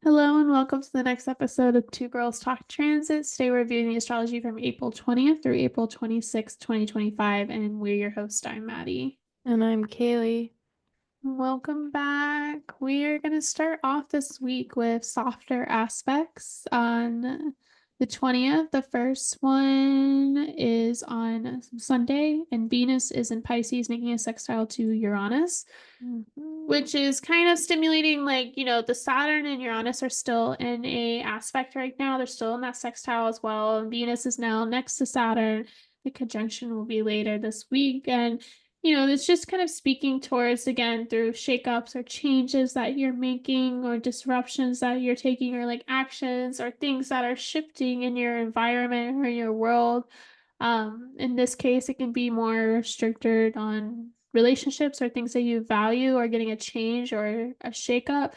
Hello and welcome to the next episode of Two Girls Talk Transit. Today we're reviewing the astrology from April 20th through April 26th, 2025, and we're your host. I'm Maddie. And I'm Kaylee. Welcome back. We are going to start off this week with softer aspects on the 20th. The first one is on Sunday, and Venus is in Pisces, making a sextile to Uranus, which is kind of stimulating, like, the Saturn and Uranus are still in a aspect right now. They're still in that sextile as well. And Venus is now next to Saturn. The conjunction will be later this week. And it's just kind of speaking towards, again, through shakeups or changes that you're making or disruptions that you're taking or like actions or things that are shifting in your environment or your world. In this case, it can be more stricter on relationships or things that you value or getting a change or a shakeup.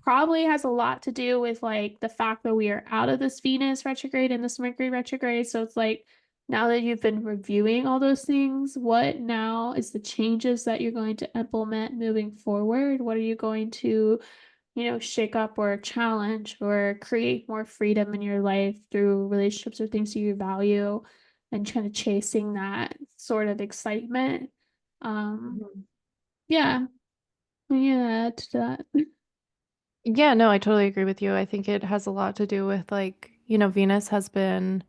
Probably has a lot to do with like the fact that we are out of this Venus retrograde and this Mercury retrograde. So it's like, now that you've been reviewing all those things, what now is the changes that you're going to implement moving forward? What are you going to, shake up or challenge or create more freedom in your life through relationships or things that you value and kind of chasing that sort of excitement? Um, Mhm. yeah, yeah, to that. Yeah, no, I totally agree with you. I think it has a lot to do with Venus has been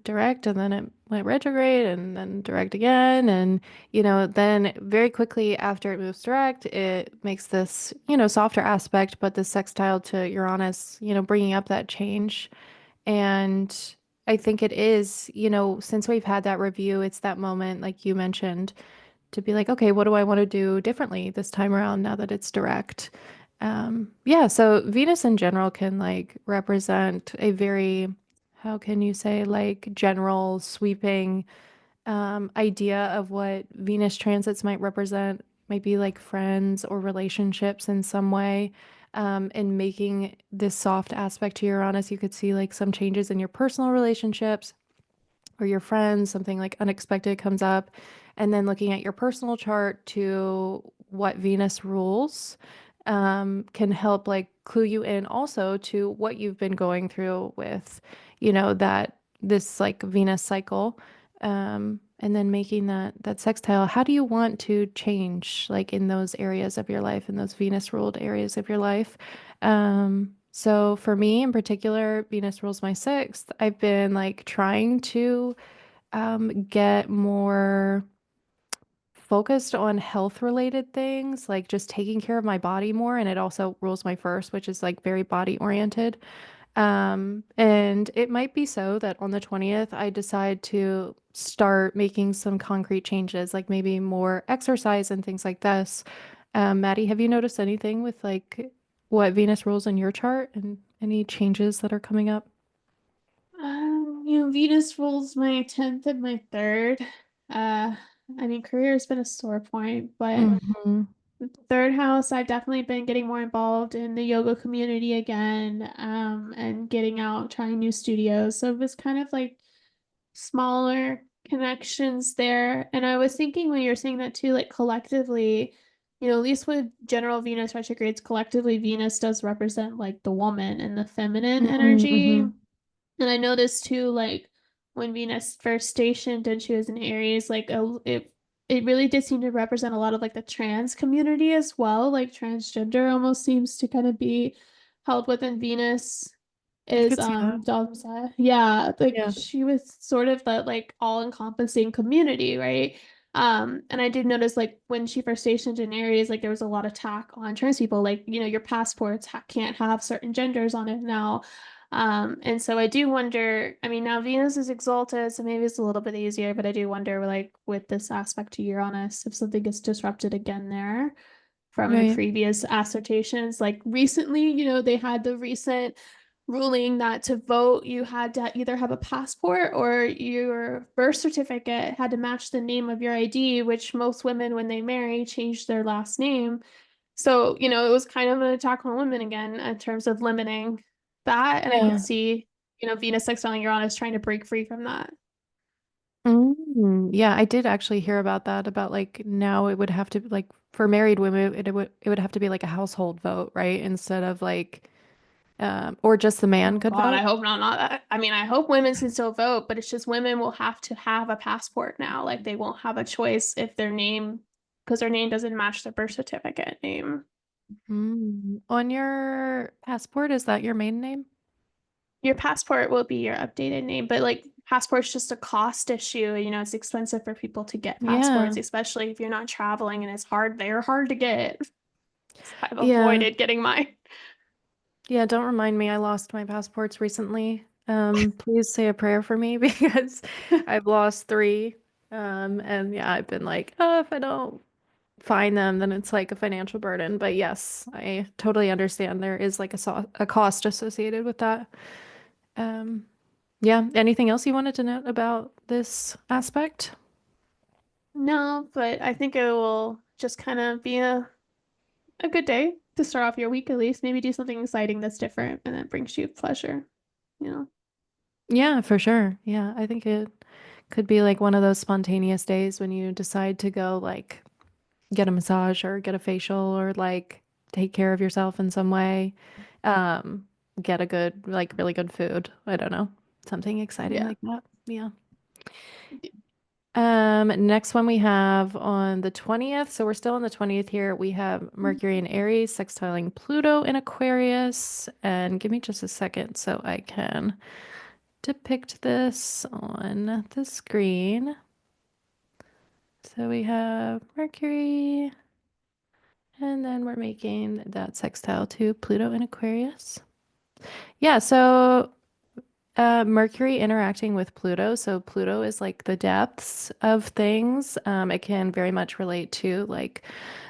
direct and then it went retrograde and then direct again. And, then very quickly after it moves direct, it makes this, softer aspect, but the sextile to Uranus, bringing up that change. And I think it is, since we've had that review, it's that moment, like you mentioned, to be like, okay, what do I want to do differently this time around now that it's direct? Yeah, so Venus in general can like represent a very, how can you say, like general sweeping idea of what Venus transits might represent, maybe like friends or relationships in some way. And making this soft aspect to Uranus, you could see like some changes in your personal relationships or your friends, something like unexpected comes up, and then looking at your personal chart to what Venus rules can help like clue you in also to what you've been going through with, that this like Venus cycle. And then making that sextile. How do you want to change like in those areas of your life, in those Venus ruled areas of your life? So for me in particular, Venus rules my sixth. I've been like trying to get more focused on health related things, like just taking care of my body more. And it also rules my first, which is like very body oriented. And it might be so that on the 20th, I decide to start making some concrete changes, like maybe more exercise and things like this. Maddie, have you noticed anything with like what Venus rules in your chart and any changes that are coming up? Venus rules my 10th and my third. I mean, career has been a sore point, but Hmm. third house, I've definitely been getting more involved in the yoga community again, and getting out, trying new studios. So it was kind of like smaller connections there. And I was thinking when you're saying that too, like collectively, at least with general Venus retrogrades, collectively Venus does represent like the woman and the feminine energy. Hmm. And I noticed too, like when Venus first stationed and she was in Aries, like it really did seem to represent a lot of like the trans community as well. Like transgender almost seems to kind of be held within Venus I is could see that. Domsa. Yeah, like Yeah. she was sort of that like all-encompassing community, right? And I did notice like when she first stationed in Aries, like there was a lot of talk on trans people, like your passports can't have certain genders on it now. And so I do wonder, I mean, now Venus is exalted, so maybe it's a little bit easier, but I do wonder, like, with this aspect to Uranus, if something gets disrupted again there from any Right. previous assertions. Like recently, they had the recent ruling that to vote, you had to either have a passport or your birth certificate had to match the name of your ID, which most women, when they marry, change their last name. So, it was kind of an attack on women again in terms of limiting that. And I could Yeah. see, Venus sextiling Uranus trying to break free from that. Yeah, I did actually hear about that, about like now it would have to like for married women it would have to be like a household vote, right? Instead of like Or just the man Oh could God, I vote. hope not that. I mean, I hope women can still vote, but it's just women will have to have a passport now. Like they won't have a choice if their name, because their name doesn't match their birth certificate name. On your passport, is that your maiden name? Your passport will be your updated name, but like passport's just a cost issue. You know, it's expensive for people to get passports, Yeah. especially if you're not traveling and it's hard. They're hard to get. So I've Yeah. avoided getting mine. Yeah, don't remind me. I lost my passports recently. Please say a prayer for me because I've lost three. And yeah, I've been like, oh, if I don't find them, then it's like a financial burden. But yes, I totally understand there is like a cost associated with that. Um, yeah, anything else you wanted to note about this aspect? No, but I think it will just kind of be a good day to start off your week at least. Maybe do something exciting that's different and that brings you pleasure, you know? Yeah, for sure. Yeah, I think it could be like one of those spontaneous days when you decide to go like get a massage or get a facial or like take care of yourself in some way. Um, get a good, like really good food. I don't know. Something exciting Yeah. like that. Yeah. Next one we have on the 20th. So we're still on the 20th here. We have Mercury in Aries sextiling Pluto in Aquarius. And give me just a second so I can depict this on the screen. So we have Mercury, and then we're making that sextile to Pluto in Aquarius. Yeah, so Mercury interacting with Pluto. So Pluto is like the depths of things. It can very much relate to like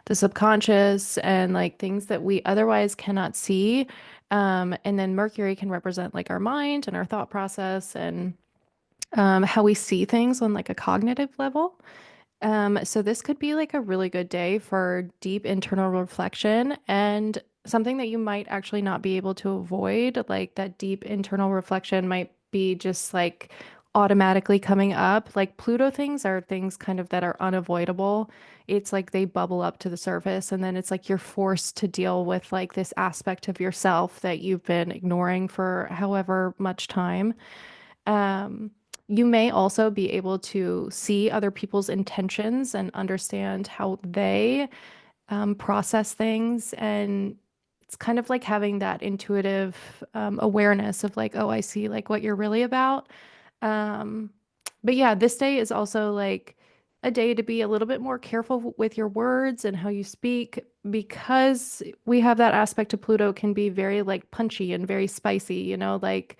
the subconscious and like things that we otherwise cannot see. And then Mercury can represent like our mind and our thought process and how we see things on like a cognitive level. So this could be like a really good day for deep internal reflection and something that you might actually not be able to avoid. Like that deep internal reflection might be just like automatically coming up. Like Pluto things are things kind of that are unavoidable. It's like they bubble up to the surface and then it's like you're forced to deal with like this aspect of yourself that you've been ignoring for however much time. Um, you may also be able to see other people's intentions and understand how they process things. And it's kind of like having that intuitive awareness of like, oh, I see like what you're really about. Um, but yeah, this day is also like a day to be a little bit more careful with your words and how you speak because we have that aspect of Pluto can be very like punchy and very spicy, like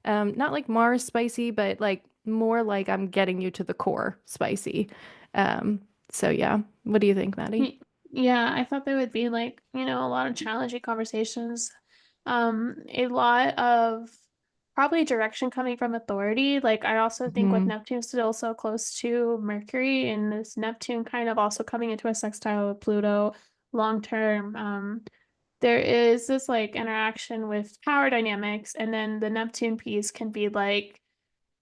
not like Mars spicy, but like more like I'm getting you to the core spicy. Um, so yeah, what do you think, Maddie? Yeah, I thought there would be like, a lot of challenging conversations. A lot of probably direction coming from authority. Like I also think with Hmm. Neptune still so close to Mercury and this Neptune kind of also coming into a sextile with Pluto long term, there is this like interaction with power dynamics, and then the Neptune piece can be like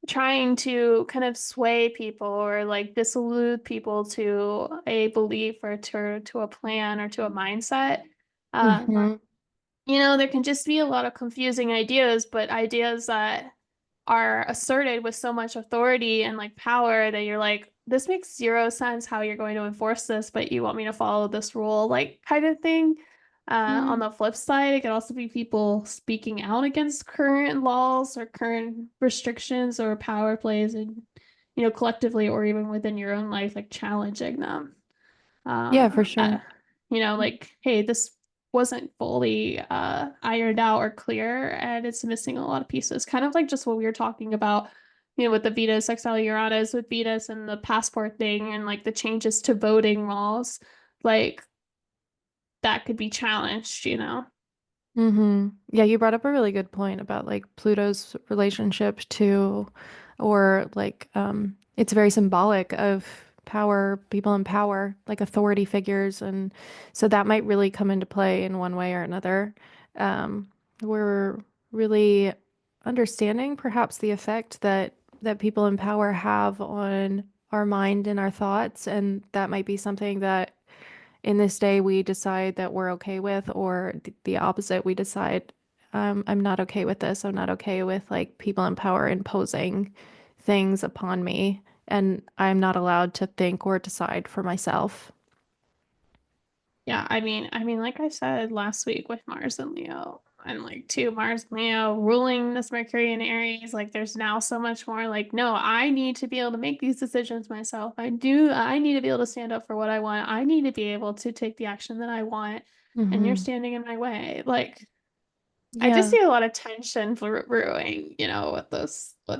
trying to kind of sway people or like disillude people to a belief or to a plan or to a mindset. Hmm. There can just be a lot of confusing ideas, but ideas that are asserted with so much authority and like power that you're like, this makes zero sense how you're going to enforce this, but you want me to follow this rule, like kind of thing. On the flip side, it could also be people speaking out against current laws or current restrictions or power plays and, collectively or even within your own life, like challenging them. Yeah, for Um, uh, sure. like, hey, this wasn't fully ironed out or clear, and it's missing a lot of pieces. Kind of like just what we were talking about, with the Venus sextile Uranus with Venus and the passport thing, and like the changes to voting laws, like that could be challenged. Yeah, you brought up a really good point about like Pluto's relationship to, or like, it's very symbolic of power, people in power, like authority figures. And so that might really come into play in one way or another. We're really understanding perhaps the effect that people in power have on our mind and our thoughts. And that might be something that in this day we decide that we're okay with, or the opposite, we decide I'm not okay with this. I'm not okay with like people in power imposing things upon me, and I'm not allowed to think or decide for myself. Yeah, I mean, like I said last week with Mars and Leo, and like two Mars and Leo ruling this Mercury in Aries, like there's now so much more like, no, I need to be able to make these decisions myself. I need to be able to stand up for what I want. I need to be able to take the action that I want, and you're Hmm. standing in my way. Like I just Yeah. see a lot of tension for brewing, with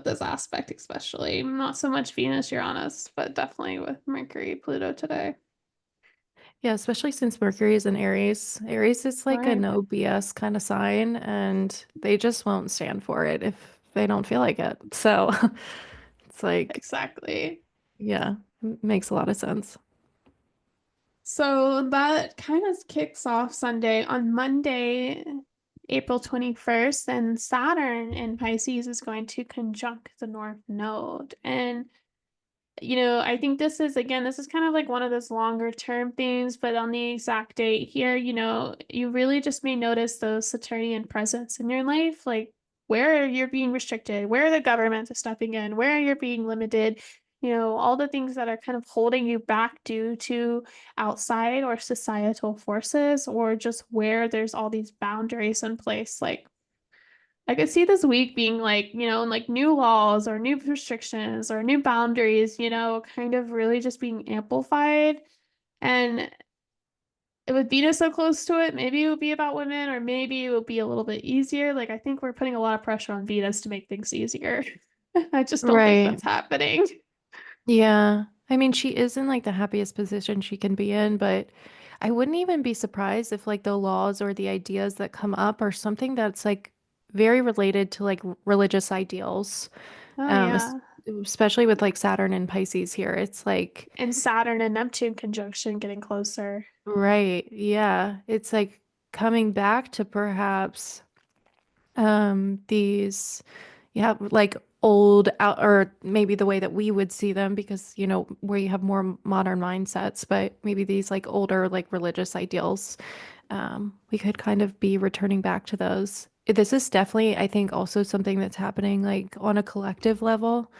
this aspect, especially. Not so much Venus, Uranus, but definitely with Mercury, Pluto today. Yeah, especially since Mercury is in Aries. Aries is like a Right. no BS kind of sign, and they just won't stand for it if they don't feel like it. So it's like, Exactly. yeah, makes a lot of sense. So that kind of kicks off Sunday. On Monday, April 21st, and Saturn in Pisces is going to conjunct the North Node. And I think this is kind of like one of those longer term things, but on the exact date here, you really just may notice those Saturnian presence in your life, like where you're being restricted, where the government is stepping in, where you're being limited, all the things that are kind of holding you back due to outside or societal forces, or just where there's all these boundaries in place. Like I could see this week being like, like new laws or new restrictions or new boundaries, kind of really just being amplified. And with Venus so close to it, maybe it would be about women, or maybe it would be a little bit easier. Like, I think we're putting a lot of pressure on Venus to make things easier. I just don't think Right. that's happening. Yeah. I mean, she is in like the happiest position she can be in, but I wouldn't even be surprised if like the laws or the ideas that come up are something that's like very related to like religious ideals. Oh, Um, es- yeah. Especially with like Saturn and Pisces here. It's like, And Saturn and Neptune conjunction getting closer. right, yeah. It's like coming back to perhaps these, yeah, like old out, or maybe the way that we would see them, because where you have more modern mindsets, but maybe these like older like religious ideals, we could kind of be returning back to those. This is definitely, I think, also something that's happening like on a collective level.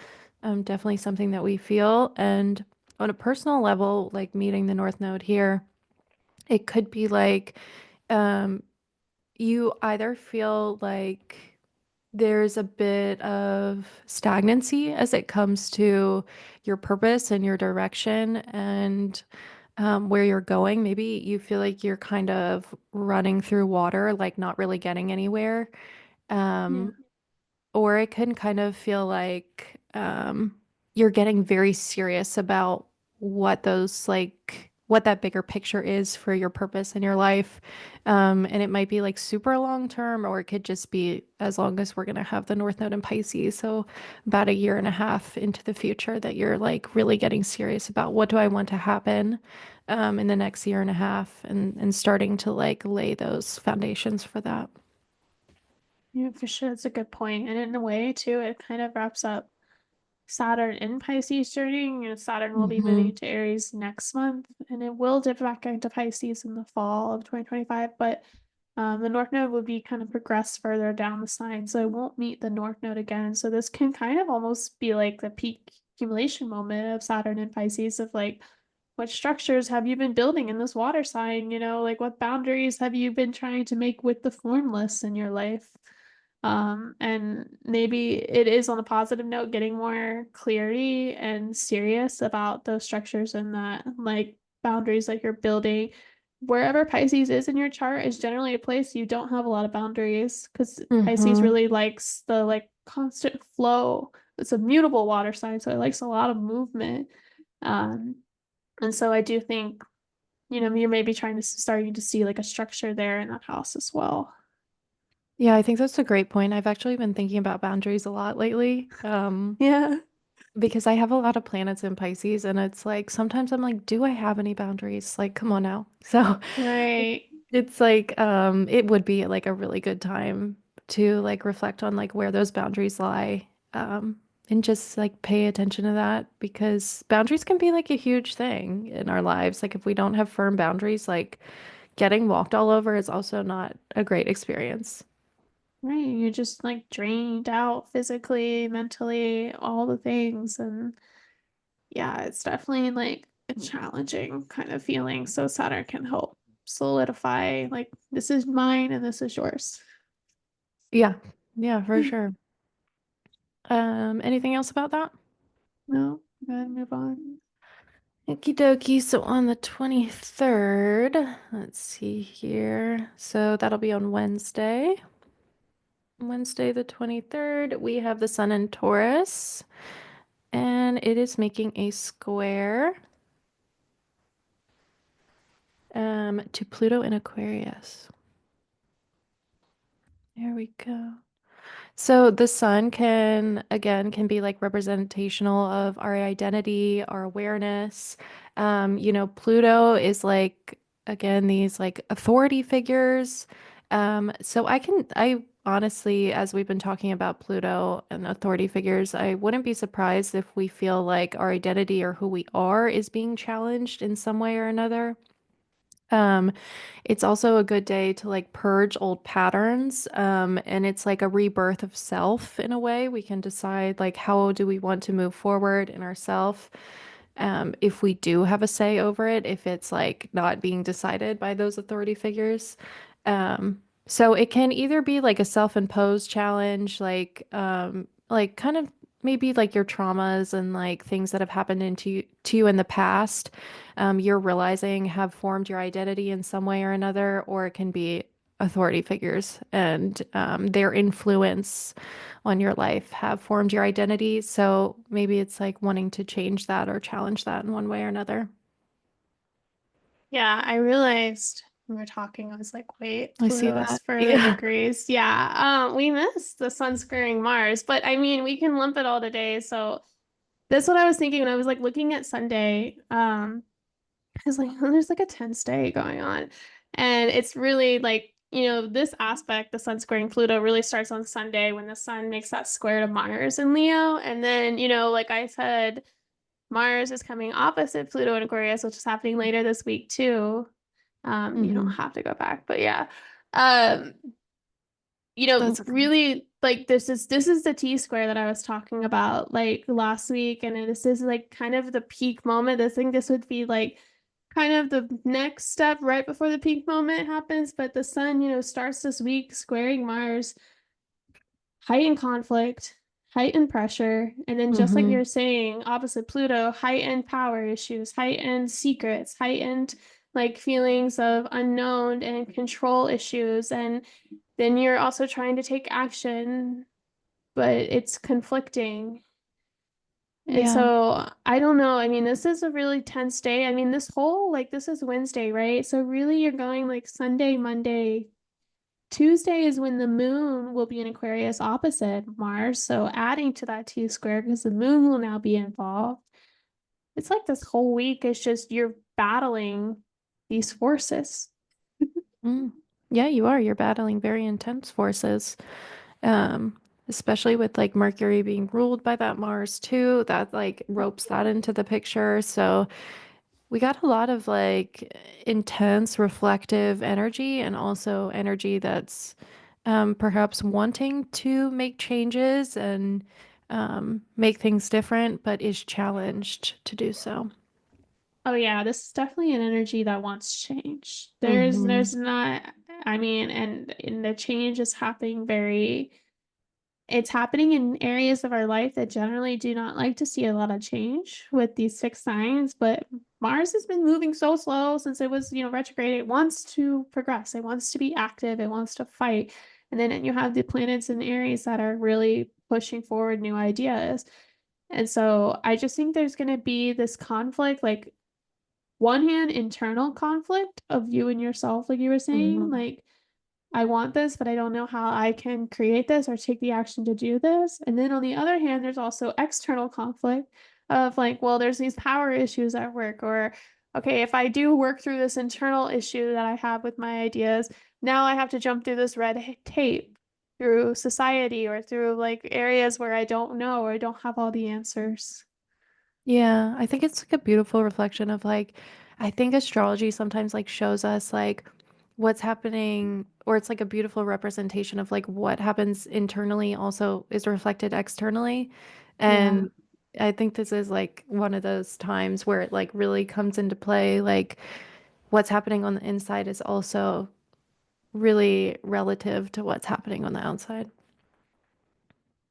Definitely something that we feel, and on a personal level, like meeting the North Node here, it could be like um you either feel like there's a bit of stagnancy as it comes to your purpose and your direction, and where you're going. Maybe you feel like you're kind of running through water, like not really getting anywhere. Yeah. Um, or it can kind of feel like you're getting very serious about what that bigger picture is for your purpose in your life. And it might be like super long term, or it could just be as long as we're going to have the North Node in Pisces. So about a year and a half into the future, that you're like really getting serious about what do I want to happen in the next year and a half, and starting to like lay those foundations for that. Yeah, for sure. That's a good point. And in a way, too, it kind of wraps up Saturn in Pisces journey. Saturn will be moving Hmm. to Aries next month, and it will dip back into Pisces in the fall of 2025. But the North Node would be kind of progressed further down the sign, so it won't meet the North Node again. So this can kind of almost be like the peak accumulation moment of Saturn in Pisces of like, what structures have you been building in this water sign? Like what boundaries have you been trying to make with the formless in your life? And maybe it is on a positive note, getting more clarity and serious about those structures and that like boundaries that you're building. Wherever Pisces is in your chart is generally a place you don't have a lot of boundaries because Pisces Hmm. really likes the like constant flow. It's a mutable water sign, so it likes a lot of movement. Um, and so I do think, you may be starting to see like a structure there in that house as well. Yeah, I think that's a great point. I've actually been thinking about boundaries a lot lately, Yeah. because I have a lot of planets in Pisces, and it's like sometimes I'm like, do I have any boundaries? Like, come on now. So Right. it's like, it would be like a really good time to like reflect on like where those boundaries lie, and just like pay attention to that, because boundaries can be like a huge thing in our lives. Like, if we don't have firm boundaries, like getting walked all over is also not a great experience. Right. You're just like drained out physically, mentally, all the things. And yeah, it's definitely like a challenging kind of feeling. So Saturn can help solidify like this is mine and this is yours. Yeah. Yeah, for sure. Anything else about that? No, go ahead and move on. Okie dokie. So on the 23rd, let's see here. So that'll be on Wednesday. Wednesday, the 23rd, we have the sun in Taurus, and it is making a square to Pluto in Aquarius. There we go. So the sun can be like representational of our identity, our awareness. Pluto is like, again, these like authority figures. So I honestly, as we've been talking about Pluto and authority figures, I wouldn't be surprised if we feel like our identity or who we are is being challenged in some way or another. Um, it's also a good day to like purge old patterns. And it's like a rebirth of self in a way. We can decide like how do we want to move forward in ourself. If we do have a say over it, if it's like not being decided by those authority figures. So it can either be like a self-imposed challenge, like kind of maybe like your traumas and like things that have happened to you in the past, you're realizing have formed your identity in some way or another, or it can be authority figures and their influence on your life have formed your identity. So maybe it's like wanting to change that or challenge that in one way or another. Yeah, I realized when we were talking, I was like, wait, I see Pluto is that. further Yeah. degrees. Yeah, we missed the sun squaring Mars, but I mean, we can lump it all today. So that's what I was thinking when I was like looking at Sunday. I was like, oh, there's like a tense day going on. And it's really like, this aspect, the sun squaring Pluto, really starts on Sunday when the sun makes that square to Mars in Leo. And then, like I said, Mars is coming opposite Pluto in Aquarius, which is happening later this week too. You don't Hmm. have to go back, but yeah. Um, That's okay. really like this is the T square that I was talking about like last week, and this is like kind of the peak moment. I think this would be like kind of the next step right before the peak moment happens, but the sun, starts this week squaring Mars, heightened conflict, heightened pressure, and then just like Hmm. you're saying, opposite Pluto, heightened power issues, heightened secrets, heightened like feelings of unknown and control issues. And then you're also trying to take action, but it's conflicting. And Yeah. so I don't know. I mean, this is a really tense day. I mean, this is Wednesday, right? So really you're going like Sunday, Monday, Tuesday is when the moon will be in Aquarius opposite Mars. So adding to that T square because the moon will now be involved. It's like this whole week is just you're battling these forces. Mm. Yeah, you are. You're battling very intense forces. Especially with like Mercury being ruled by that Mars too, that like ropes that into the picture. So we got a lot of like intense reflective energy and also energy that's perhaps wanting to make changes and make things different, but is challenged to do so. Oh yeah, this is definitely an energy that wants change. Hmm. There's not, I mean, and the change is happening very, it's happening in areas of our life that generally do not like to see a lot of change with these fixed signs, but Mars has been moving so slow since it was, retrograde. It wants to progress. It wants to be active. It wants to fight. And then you have the planets in Aries that are really pushing forward new ideas. And so I just think there's going to be this conflict, like one hand internal conflict of you and yourself, like you were saying, Hmm. like I want this, but I don't know how I can create this or take the action to do this. And then on the other hand, there's also external conflict of like, well, there's these power issues at work, or okay, if I do work through this internal issue that I have with my ideas, now I have to jump through this red tape through society or through like areas where I don't know or I don't have all the answers. Yeah, I think it's like a beautiful reflection of like, I think astrology sometimes like shows us like what's happening, or it's like a beautiful representation of like what happens internally also is reflected externally. Yeah. And I think this is like one of those times where it like really comes into play. Like what's happening on the inside is also really relative to what's happening on the outside.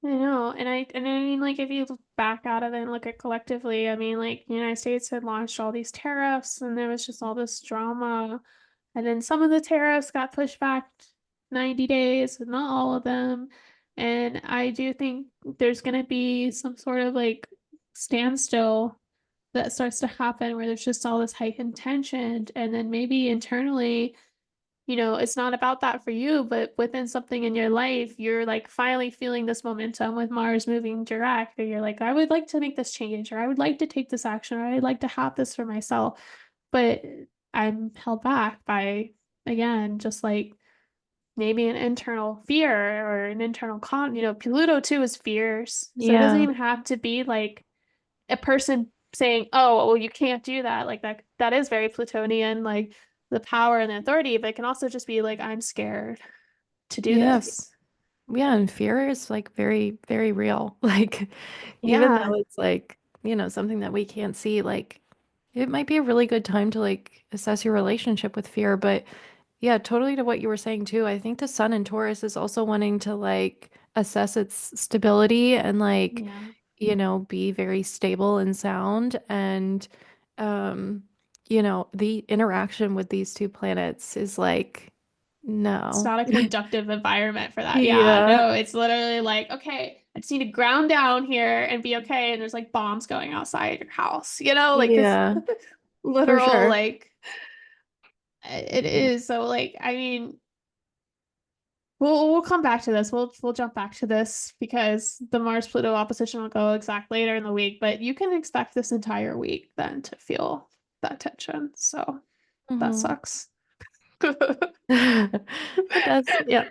I know, and I mean, like, if you look back at it and look at collectively, I mean, like, the United States had launched all these tariffs, and there was just all this drama, and then some of the tariffs got pushed back 90 days, but not all of them. And I do think there's going to be some sort of like standstill that starts to happen where there's just all this heightened tension, and then maybe internally, it's not about that for you, but within something in your life, you're like finally feeling this momentum with Mars moving direct, or you're like, I would like to make this change, or I would like to take this action, or I'd like to have this for myself. But I'm held back by, again, just like maybe an internal fear or an internal Pluto too is fears. So it doesn't Yeah. even have to be like a person saying, "Oh, well, you can't do that." Like that is very Plutonian, like the power and the authority, but it can also just be like, I'm scared to do Yeah. this. Yeah. And fear is like very, very real. Like, even though Yeah. it's like, something that we can't see, like, it might be a really good time to like assess your relationship with fear. But yeah, totally to what you were saying too. I think the sun in Taurus is also wanting to like assess its stability and like, Yeah. be very stable and sound. And, um, the interaction with these two planets is like, It's no. not a conductive environment for that. Yeah, Yeah. no, it's literally like, okay, I just need to ground down here and be okay. And there's like bombs going outside your house, like this Yeah, for literal, sure. like it is. So like, I mean, we'll come back to this. We'll jump back to this because the Mars Pluto opposition will go exact later in the week, but you can expect this entire week then to feel that tension. So that Hmm. sucks. It does. Yeah.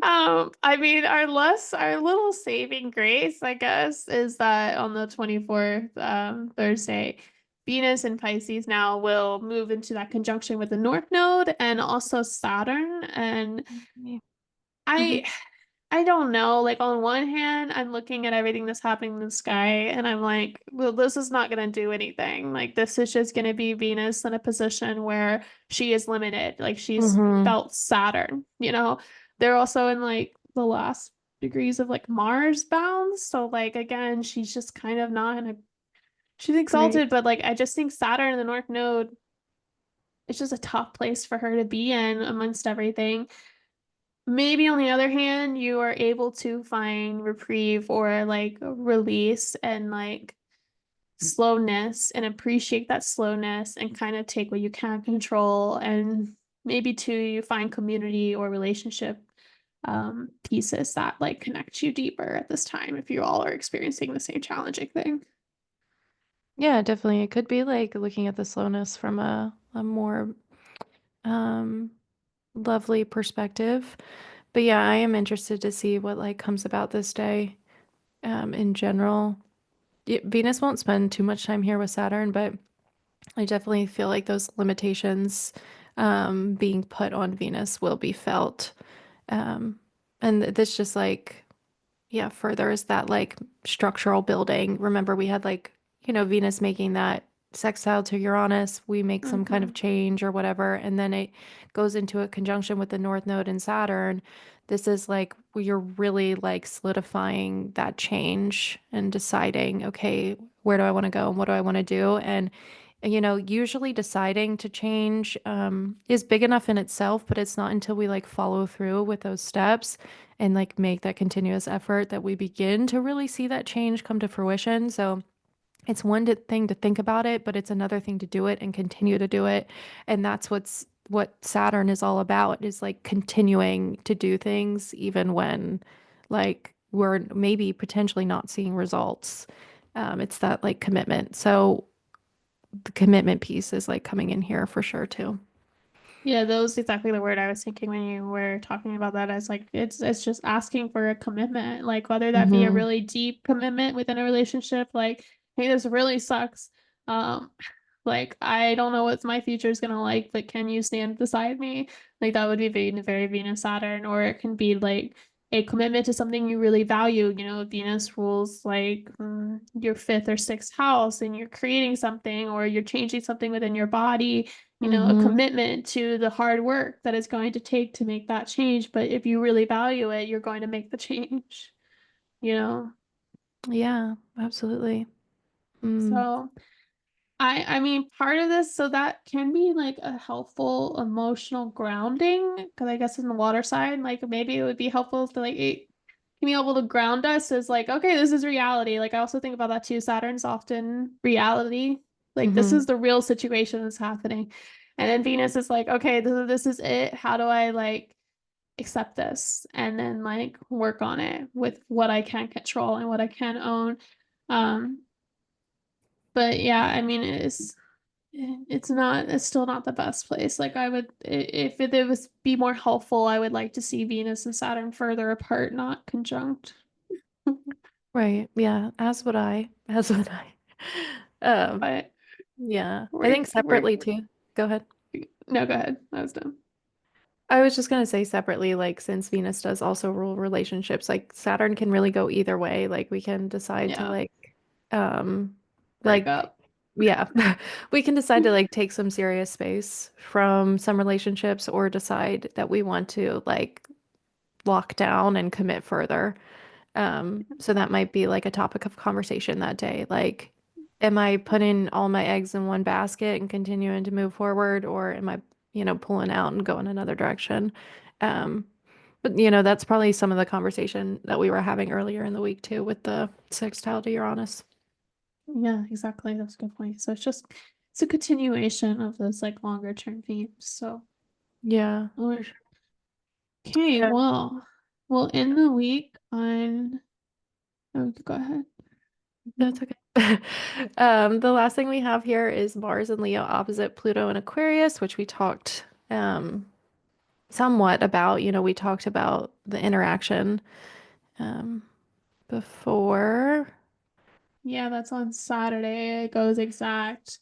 I mean, our little saving grace, I guess, is that on the 24th, Thursday, Venus in Pisces now will move into that conjunction with the North Node and also Saturn. And Hmm. I I don't know. Like on one hand, I'm looking at everything that's happening in the sky and I'm like, well, this is not going to do anything. Like this is just going to be Venus in a position where she is limited. Like she's Hmm. felt Saturn. They're also in like the last degrees of like Mars bounds. So like again, she's just kind of not in a she's Great. exalted, but like I just think Saturn in the North Node, it's just a tough place for her to be in amongst everything. Maybe on the other hand, you are able to find reprieve or like release and like slowness and appreciate that slowness and kind of take what you can control. And maybe too, you find community or relationship pieces that like connect you deeper at this time if you all are experiencing the same challenging thing. Yeah, definitely. It could be like looking at the slowness from a more um lovely perspective. But yeah, I am interested to see what like comes about this day in general. Venus won't spend too much time here with Saturn, but I definitely feel like those limitations being put on Venus will be felt. Um, and this just like, yeah, furthers that like structural building. Remember, we had like, Venus making that sextile to Uranus. We make some kind of Hmm. change or whatever, and then it goes into a conjunction with the North Node and Saturn. This is like you're really like solidifying that change and deciding, okay, where do I want to go and what do I want to do? And usually deciding to change is big enough in itself, but it's not until we like follow through with those steps and like make that continuous effort that we begin to really see that change come to fruition. So it's thing to think about it, but it's another thing to do it and continue to do it. And that's what Saturn is all about, is like continuing to do things even when like we're maybe potentially not seeing results. It's that like commitment. So the commitment piece is like coming in here for sure too. Yeah, that was exactly the word I was thinking when you were talking about that. As like it's just asking for a commitment, like whether that be a Hmm. really deep commitment within a relationship, like, hey, this really sucks. Um, Like, I don't know what my future is gonna like, but can you stand beside me? Like, that would be very Venus Saturn, or it can be like a commitment to something you really value. You know, Venus rules like your fifth or sixth house, and you're creating something or you're changing something within your body, you know, a Mm-hmm. commitment to the hard work that it's going to take to make that change. But if you really value it, you're going to make the change, you know? Yeah, absolutely. Mm. So I mean part of this, so that can be like a helpful emotional grounding because I guess in the water side, like maybe it would be helpful to like it can be able to ground us as like, okay, this is reality. Like I also think about that too. Saturn's often reality. Like this Mm-hmm. is the real situation that's happening. And then Venus is like, okay, this is it. How do I like accept this and then like work on it with what I can control and what I can own. Um, but yeah, I mean, it's still not the best place. Like I would, if it was be more helpful, I would like to see Venus and Saturn further apart, not conjunct. Right. Yeah, as would I. As would I. Um, But yeah. I we're think we're separately too. Go ahead. no, go ahead. I was done. I was just gonna say separately, like since Venus does also rule relationships, like Saturn can really go either way. Like we can decide to Yeah, um break like up. yeah, we can decide to like take some serious space from some relationships or decide that we want to like lock down and commit further. So that might be like a topic of conversation that day. Like, am I putting all my eggs in one basket and continuing to move forward, or am I, pulling out and going another direction? Um, but that's probably some of the conversation that we were having earlier in the week too with the sextile to Uranus. Yeah, exactly. That's a good point. So it's a continuation of those like longer term themes. So Yeah, oh, for sure. okay, Yeah, well, we'll end the week on. Oh, go ahead. that's okay. The last thing we have here is Mars and Leo opposite Pluto and Aquarius, which we talked somewhat about. We talked about the interaction um, before. Yeah, that's on Saturday. It goes exact.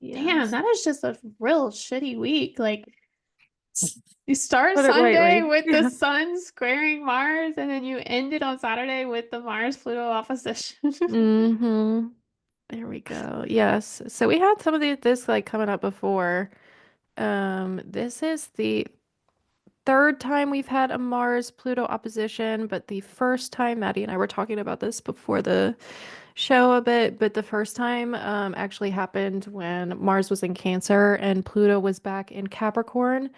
Damn, Yes. that is just a real shitty week. Like you start Put it Sunday lightly. with the Yeah. sun squaring Mars, and then you end it on Saturday with the Mars Pluto opposition. Mm-hmm. There we go. Yes. So we had some of this like coming up before. This is the third time we've had a Mars Pluto opposition, but the first time Maddie and I were talking about this before the show a bit, but the first time actually happened when Mars was in Cancer and Pluto was back in Capricorn.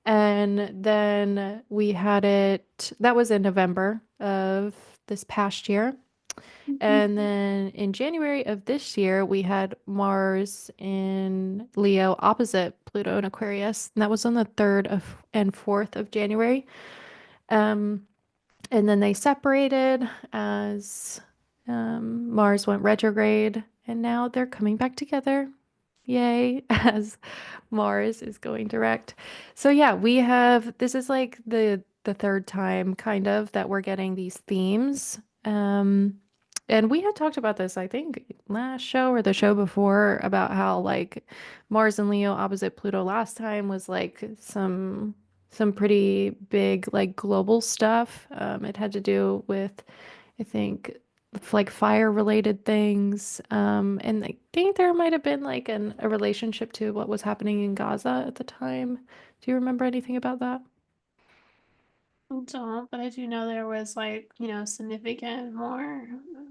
And then we had that was in November of this past year. And then in January of this year, we had Mars in Leo opposite Pluto and Aquarius. And that was on the 3rd and 4th of January. Um, and then they separated as Mars went retrograde. And now they're coming back together. Yay, as Mars is going direct. So yeah, this is like the third time kind of that we're getting these themes. And we had talked about this, I think, last show or the show before about how like Mars and Leo opposite Pluto last time was like some pretty big like global stuff. It had to do with I think like fire related things. And I think there might have been like a relationship to what was happening in Gaza at the time. Do you remember anything about that? I don't, but I do know there was like, you know, significant more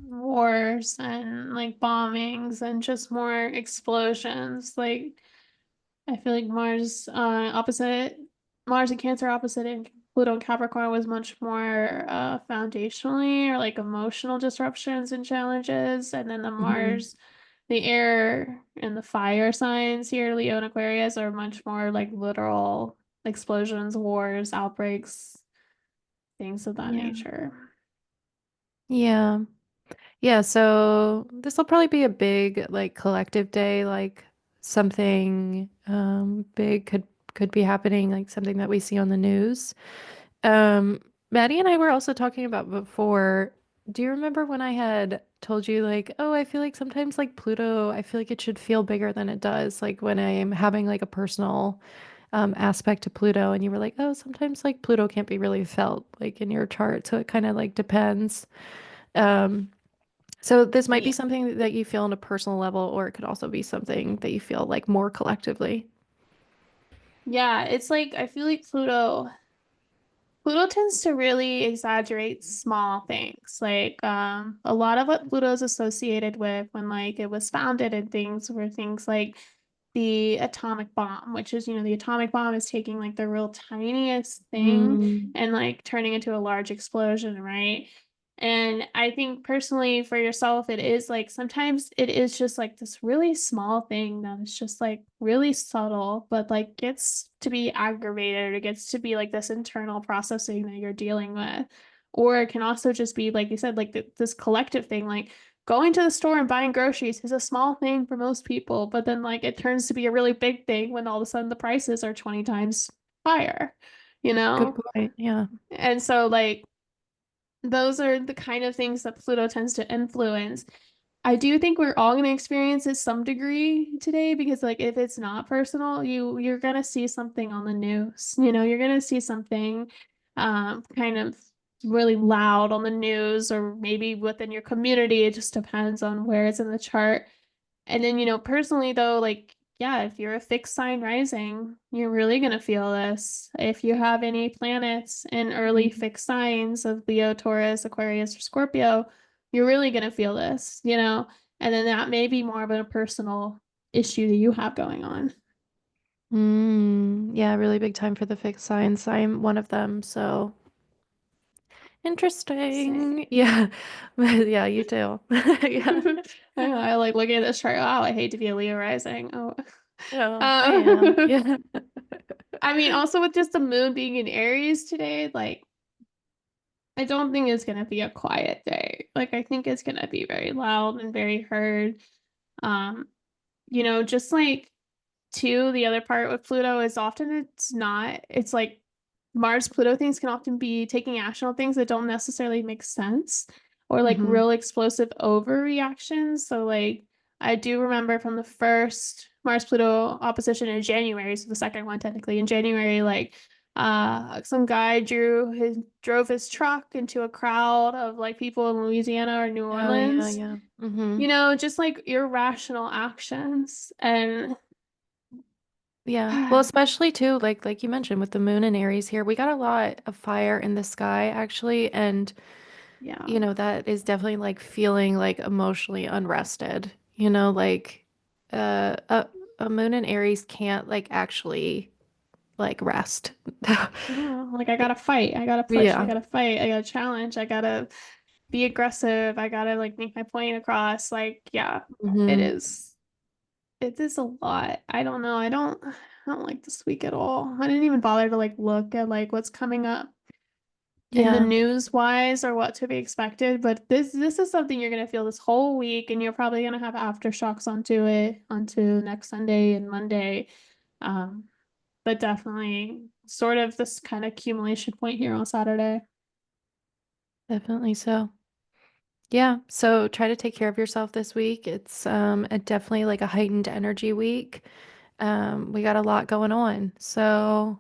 wars and like bombings and just more explosions. Like I feel like Mars and Cancer opposite and Pluto and Capricorn was much more foundationally or like emotional disruptions and challenges. And then Hmm. the air and the fire signs here, Leo and Aquarius, are much more like literal explosions, wars, outbreaks, things of that Yeah. nature. Yeah. Yeah, so this will probably be a big like collective day, like something big could be happening, like something that we see on the news. Maddie and I were also talking about before. Do you remember when I had told you like, oh, I feel like sometimes like Pluto, I feel like it should feel bigger than it does. Like when I am having like a personal aspect to Pluto, and you were like, oh, sometimes like Pluto can't be really felt like in your chart. So it kind of like depends. Um, so this might be Yeah. something that you feel on a personal level, or it could also be something that you feel like more collectively. Yeah, it's like I feel like Pluto tends to really exaggerate small things. Like a lot of what Pluto is associated with when like it was founded and things were things like the atomic bomb, which is, the atomic bomb is taking like the real tiniest thing Mm, and like turning into a large explosion, right? And I think personally for yourself, it is like sometimes it is just like this really small thing that is just like really subtle, but like gets to be aggravated or gets to be like this internal processing that you're dealing with. Or it can also just be, like you said, like this collective thing, like going to the store and buying groceries is a small thing for most people, but then like it turns to be a really big thing when all of a sudden the prices are 20 times higher, you good know? point. Yeah. And so like those are the kind of things that Pluto tends to influence. I do think we're all going to experience it some degree today because like if it's not personal, you're going to see something on the news. You're going to see something kind of really loud on the news or maybe within your community. It just depends on where it's in the chart. And then, personally though, like, yeah, if you're a fixed sign rising, you're really going to feel this. If you have any planets in early Mm. fixed signs of Leo, Taurus, Aquarius, or Scorpio, you're really going to feel this. And then that may be more of a personal issue that you have going on. Yeah, really big time for the fixed signs. I'm one of them, so Same. interesting. Yeah. Yeah, you too. Yeah. I like looking at this chart. Wow, I hate to be a Leo rising. Oh. No, I am. Um, Yeah. I mean, also with just the moon being in Aries today, like I don't think it's gonna be a quiet day. Like I think it's gonna be very loud and very heard. Um, just like two, the other part with Pluto is often it's like Mars Pluto things can often be taking action on things that don't necessarily make sense or like Hmm. real explosive overreactions. So like I do remember from the first Mars Pluto opposition in January, so the second one technically in January, like some guy drove his truck into a crowd of like people in Louisiana or New Oh, yeah, Orleans, yeah. Hmm. just like irrational actions and Yeah. Well, especially too, like you mentioned with the moon and Aries here, we got a lot of fire in the sky actually, and yeah. that is definitely like feeling like emotionally unrested. Like uh a, a moon in Aries can't like actually like rest. Oh, like I gotta fight, I gotta push, I Yeah. gotta fight, I gotta challenge, I gotta be aggressive, I gotta like make my point across. Like, yeah, it Hmm. is. It is a lot. I don't know. I don't like this week at all. I didn't even bother to like look at like what's coming up in the Yeah, news wise or what to be expected, but this is something you're gonna feel this whole week and you're probably gonna have aftershocks onto next Sunday and Monday. Um, but definitely sort of this kind of accumulation point here on Saturday. definitely so. Yeah, so try to take care of yourself this week. It's definitely like a heightened energy week. We got a lot going on. So,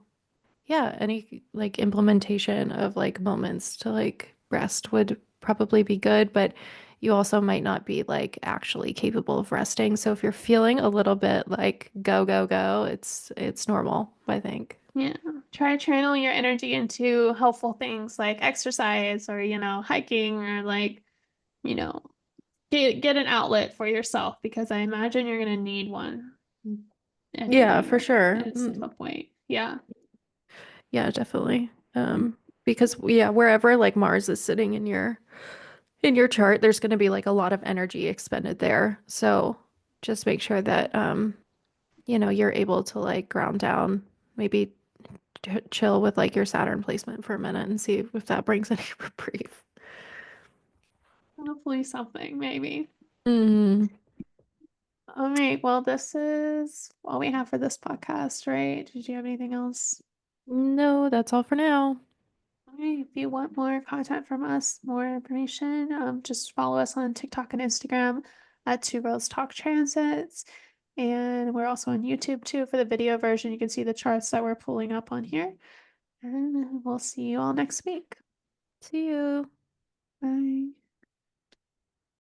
yeah, any like implementation of like moments to like rest would probably be good, but you also might not be like actually capable of resting. So if you're feeling a little bit like go go go, it's normal, I think. Yeah. Try to channel your energy into helpful things like exercise or, hiking or like, you know, get an outlet for yourself because I imagine you're gonna need one at Yeah, for sure. at some point. Yeah. Yeah, definitely. Because yeah, wherever like Mars is sitting in your chart, there's going to be like a lot of energy expended there. So just make sure that you're able to like ground down, maybe chill with like your Saturn placement for a minute and see if that brings any reprieve. Hopefully something, maybe. Mm, All right. Well, this is all we have for this podcast, right? Did you have anything else? no, that's all for now. If you want more content from us, more information, just follow us on TikTok and Instagram at Two Girls Talk Transits. And we're also on YouTube too for the video version. You can see the charts that we're pulling up on here. And we'll see you all next week. See you. Bye.